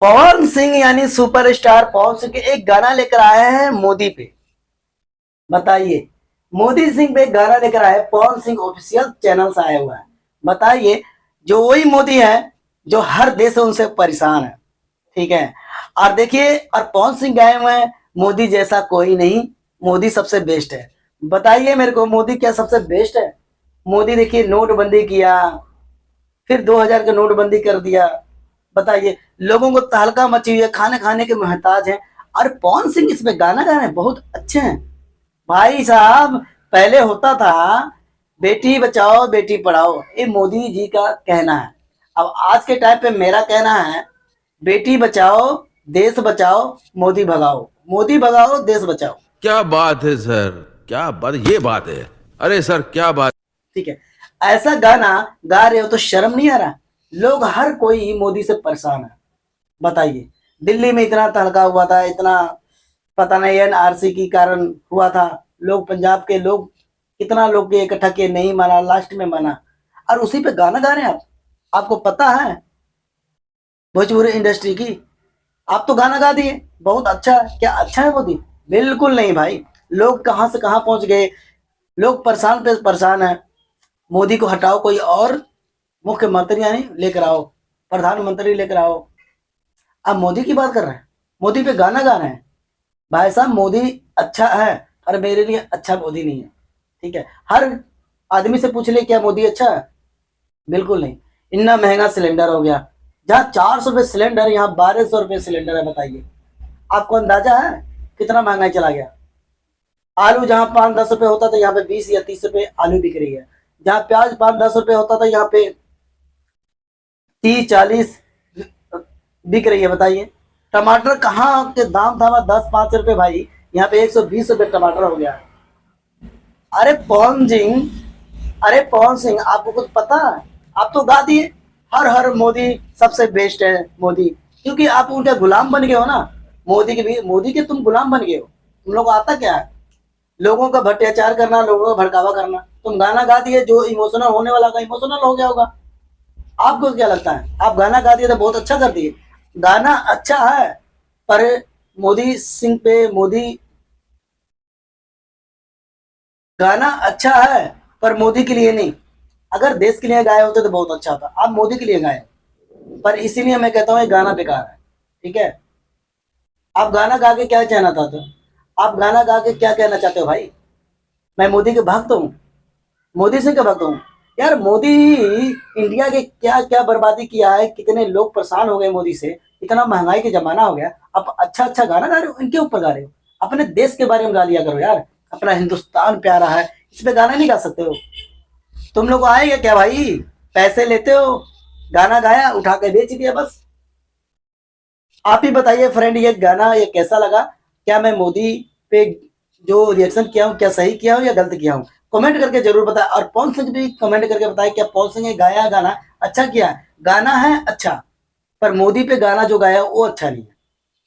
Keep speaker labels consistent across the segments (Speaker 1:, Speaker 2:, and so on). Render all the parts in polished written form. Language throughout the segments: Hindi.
Speaker 1: पवन सिंह यानी सुपरस्टार पवन सिंह के एक गाना लेकर आए हैं मोदी पे। बताइए, मोदी सिंह पे एक गाना लेकर आए, पवन सिंह ऑफिशियल चैनल से आया हुआ है। बताइए, जो वही मोदी है जो हर देश से उनसे परेशान है, ठीक है। और देखिए, और पवन सिंह गाए हुए हैं मोदी जैसा कोई नहीं, मोदी सबसे बेस्ट है। बताइए मेरे को, मोदी क्या सबसे बेस्ट है? मोदी देखिए नोटबंदी किया, फिर 2000 का नोटबंदी कर दिया। बताइए, लोगों को तहलका मची हुई है, खाने खाने के मोहताज हैं। और पवन सिंह इसमें गाना गा रहे हैं, बहुत अच्छे हैं भाई साहब। पहले होता था बेटी बचाओ बेटी पढ़ाओ, ये मोदी जी का कहना है। अब आज के टाइम पे मेरा कहना है, बेटी बचाओ देश बचाओ, मोदी भगाओ, मोदी भगाओ देश बचाओ।
Speaker 2: क्या बात है सर, क्या बात, ये बात है। अरे सर क्या बात।
Speaker 1: ठीक है, ऐसा गाना गा रहे हो तो शर्म नहीं आ रहा? लोग हर कोई मोदी से परेशान है। बताइए, दिल्ली में इतना तहलका हुआ था, इतना पता नहीं एनआरसी के कारण हुआ था। लोग, पंजाब के लोग कितना लोग के इकट्ठा किए, नहीं माना, लास्ट में माना। और उसी पे गाना गा रहे हैं आप। आपको पता है भोजपुरी इंडस्ट्री की, आप तो गाना गा दिए, बहुत अच्छा है। क्या अच्छा है मोदी? बिल्कुल नहीं भाई। लोग कहां से कहां पहुंच गए, लोग परेशान पे परेशान है। मोदी को हटाओ, कोई और मुख्यमंत्री यानी लेकर आओ, प्रधानमंत्री लेकर आओ। आप मोदी की बात कर रहे हैं, मोदी पे गाना गा रहे हैं। भाई साहब, मोदी अच्छा है पर मेरे लिए अच्छा मोदी नहीं है, ठीक है। हर आदमी से पूछ ले, क्या मोदी अच्छा है? बिल्कुल नहीं। इतना महंगा सिलेंडर हो गया, जहाँ 400 रुपये सिलेंडर, यहाँ 1200 रुपये सिलेंडर है। बताइए, आपको अंदाजा है कितना महंगाई चला गया? आलू जहाँ 5-10 रुपये होता था, यहाँ पे 20 या 30 रुपये आलू बिक रही है। जहाँ प्याज 5-10 रुपये होता था, यहाँ पे 30-40 बिक रही है। बताइए, टमाटर कहाँ के दाम था 10-5 रुपये, भाई यहाँ पे 120 रुपये टमाटर हो गया। अरे पवन सिंह, अरे पवन सिंह, आपको कुछ पता है? आप तो गा दिए हर हर मोदी सबसे बेस्ट है मोदी, क्योंकि आप उनके गुलाम बन गए हो ना। मोदी के भी, मोदी के तुम गुलाम बन गए हो। तुम लोग को आता क्या है? लोगों का भ्रष्टाचार करना, लोगों का भड़कावा करना। तुम गाना गा दिए, जो इमोशनल होने वाला का इमोशनल हो गया होगा। आपको क्या लगता है? आप गाना गा दिए तो बहुत अच्छा कर दिए। गाना अच्छा है पर मोदी सिंह पे, मोदी गाना अच्छा है पर मोदी के लिए नहीं। अगर देश के लिए गाए होते तो बहुत अच्छा था। आप मोदी के लिए गाए, पर इसीलिए मैं कहता हूँ ये गाना बेकार है, ठीक है। आप गाना गा के क्या कहना चाहते हो? आप गाना गा के क्या कहना चाहते हो भाई? मैं मोदी के भक्त हूँ, मोदी सिंह का भक्त हूँ। यार, मोदी इंडिया के क्या क्या बर्बादी किया है, कितने लोग परेशान हो गए मोदी से। इतना महंगाई का जमाना हो गया, आप अच्छा अच्छा गाना गा रहे हो, इनके ऊपर गा रहे हो। अपने देश के बारे में गा लिया करो यार, अपना हिंदुस्तान प्यारा है, इस पे गाना नहीं गा सकते हो? तुम लोग आएगा क्या भाई? पैसे लेते हो, गाना गाया उठा के बेच दिया बस। आप ही बताइए फ्रेंड, ये गाना ये कैसा लगा? क्या मैं मोदी पे जो रिएक्शन किया हूँ, क्या सही किया हूँ या गलत किया हूँ? कमेंट करके जरूर बताएं। और पवन सिंह भी कमेंट करके बताएं, क्या पवन सिंह ने गाया गाना अच्छा किया है? गाना है अच्छा, पर मोदी पे गाना जो गाया वो अच्छा नहीं है,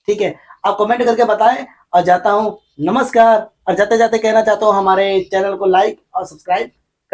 Speaker 1: ठीक है। आप कमेंट करके बताएं। और जाता हूँ, नमस्कार। और जाते जाते कहना चाहता हूँ, हमारे चैनल को लाइक और सब्सक्राइब